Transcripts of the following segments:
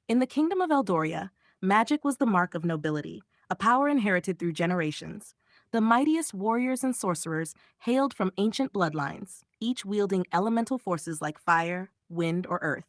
In the kingdom of Eldoria, magic was the mark of nobility, a power inherited through generations. The mightiest warriors and sorcerers hailed from ancient bloodlines, each wielding elemental forces like fire, wind, or earth.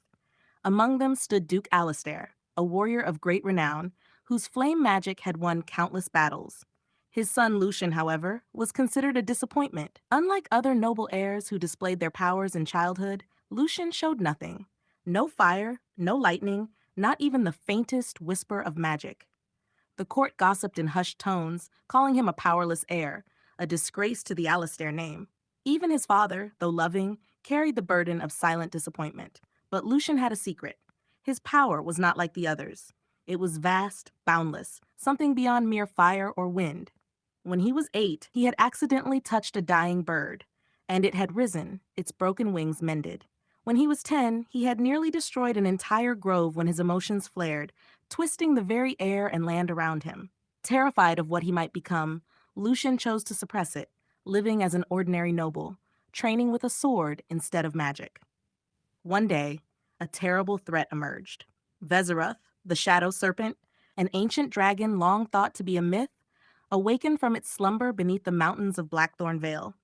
Among them stood 𝙃𝙤𝙤𝙦, a warrior of great renown, whose flame magic had won countless battles. His son Lucian, however, was considered a disappointment. Unlike other noble heirs who displayed their powers in childhood, Lucian showed nothing. No fire, no lightning, not even the faintest whisper of magic. The court gossiped in hushed tones, calling him a powerless heir, a disgrace to the Alistair name. Even his father, though loving, carried the burden of silent disappointment. But Lucian had a secret. His power was not like the others. It was vast, boundless, something beyond mere fire or wind. When he was 8, he had accidentally touched a dying bird, and it had risen, its broken wings mended. When he was 10, he had nearly destroyed an entire grove when his emotions flared, twisting the very air and land around him. Terrified of what he might become, Lucian chose to suppress it, living as an ordinary noble, training with a sword instead of magic. One day, a terrible threat emerged. 𝙀𝙜𝙤𝙦, the shadow serpent, an ancient dragon long thought to be a myth, awakened from its slumber beneath the mountains of Blackthorn Vale.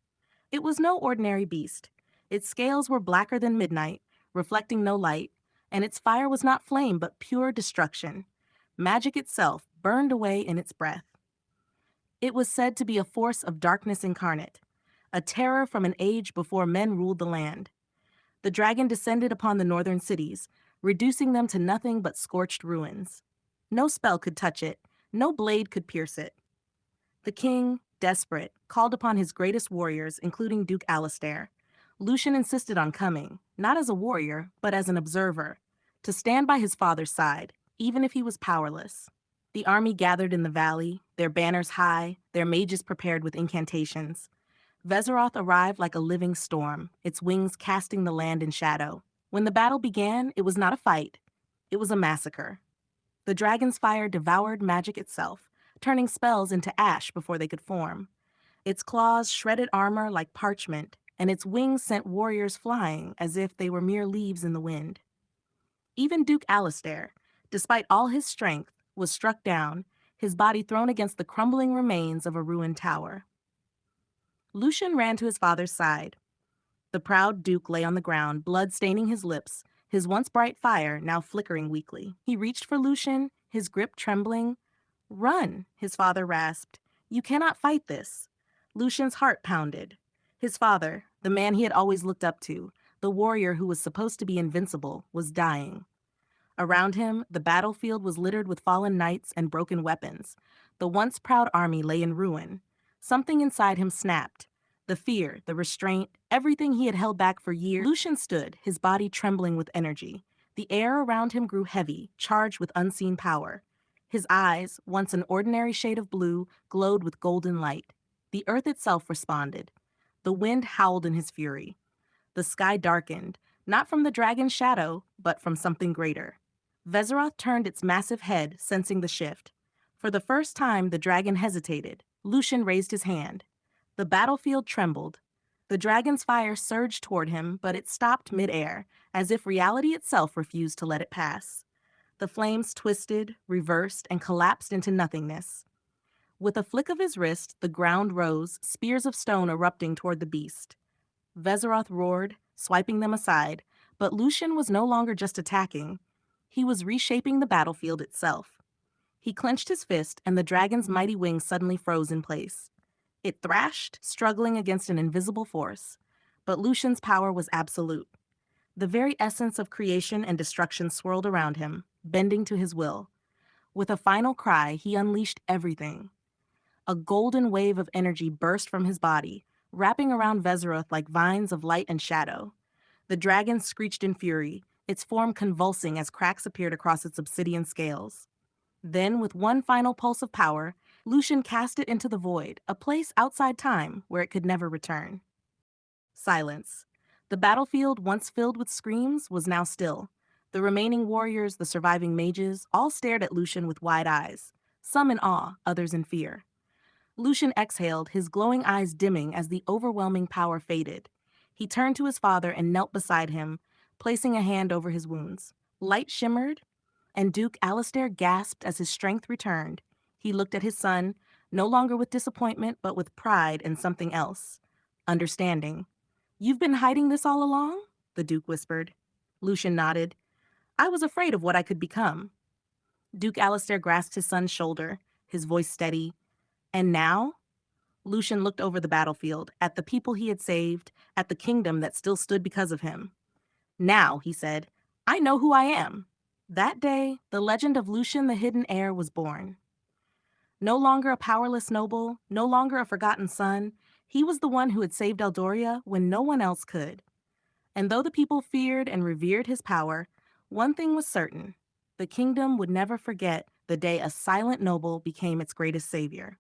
It was no ordinary beast. Its scales were blacker than midnight, reflecting no light, and its fire was not flame but pure destruction. Magic itself burned away in its breath. It was said to be a force of darkness incarnate, a terror from an age before men ruled the land. The dragon descended upon the northern cities, reducing them to nothing but scorched ruins. No spell could touch it, no blade could pierce it. The king, desperate, called upon his greatest warriors, including 𝙃𝙤𝙤𝙦. Lucian insisted on coming, not as a warrior, but as an observer, to stand by his father's side, even if he was powerless. The army gathered in the valley, their banners high, their mages prepared with incantations. 𝙀𝙁 arrived like a living storm, its wings casting the land in shadow. When the battle began, it was not a fight, it was a massacre. The dragon's fire devoured magic itself, turning spells into ash before they could form. Its claws shredded armor like parchment, and its wings sent warriors flying as if they were mere leaves in the wind. Even 𝙃𝙤𝙤𝙦, despite all his strength, was struck down, his body thrown against the crumbling remains of a ruined tower. Lucian ran to his father's side. The proud duke lay on the ground, blood staining his lips, his once bright fire now flickering weakly. He reached for Lucian, his grip trembling. "Run," his father rasped. "You cannot fight this." Lucian's heart pounded. His father, the man he had always looked up to, the warrior who was supposed to be invincible, was dying. Around him, the battlefield was littered with fallen knights and broken weapons. The once proud army lay in ruin. Something inside him snapped. The fear, the restraint, everything he had held back for years. Lucian stood, his body trembling with energy. The air around him grew heavy, charged with unseen power. His eyes, once an ordinary shade of blue, glowed with golden light. The earth itself responded. The wind howled in his fury. The sky darkened, not from the dragon's shadow, but from something greater. 𝙀𝙁 turned its massive head, sensing the shift. For the first time, the dragon hesitated. Lucian raised his hand. The battlefield trembled. The dragon's fire surged toward him, but it stopped mid-air, as if reality itself refused to let it pass. The flames twisted, reversed, and collapsed into nothingness. With a flick of his wrist, the ground rose, spears of stone erupting toward the beast. 𝙀𝙁 roared, swiping them aside, but Lucian was no longer just attacking. He was reshaping the battlefield itself. He clenched his fist, and the dragon's mighty wings suddenly froze in place. It thrashed, struggling against an invisible force, but Lucian's power was absolute. The very essence of creation and destruction swirled around him, bending to his will. With a final cry, he unleashed everything. A golden wave of energy burst from his body, wrapping around 𝙀𝙁 like vines of light and shadow. The dragon screeched in fury, its form convulsing as cracks appeared across its obsidian scales. Then, with one final pulse of power, Lucian cast it into the void, a place outside time where it could never return. Silence. The battlefield, once filled with screams, was now still. The remaining warriors, the surviving mages, all stared at Lucian with wide eyes, some in awe, others in fear. Lucian exhaled, his glowing eyes dimming as the overwhelming power faded. He turned to his father and knelt beside him, placing a hand over his wounds. Light shimmered, and Duke Alistair gasped as his strength returned. He looked at his son, no longer with disappointment, but with pride and something else. Understanding. "You've been hiding this all along?" the Duke whispered. Lucian nodded. "I was afraid of what I could become." Duke Alistair grasped his son's shoulder, his voice steady. "And now?" Lucian looked over the battlefield, at the people he had saved, at the kingdom that still stood because of him. "Now," he said, "I know who I am." That day, the legend of Lucian the Hidden Heir was born. No longer a powerless noble, no longer a forgotten son, he was the one who had saved Eldoria when no one else could. And though the people feared and revered his power, one thing was certain: the kingdom would never forget the day a silent noble became its greatest savior.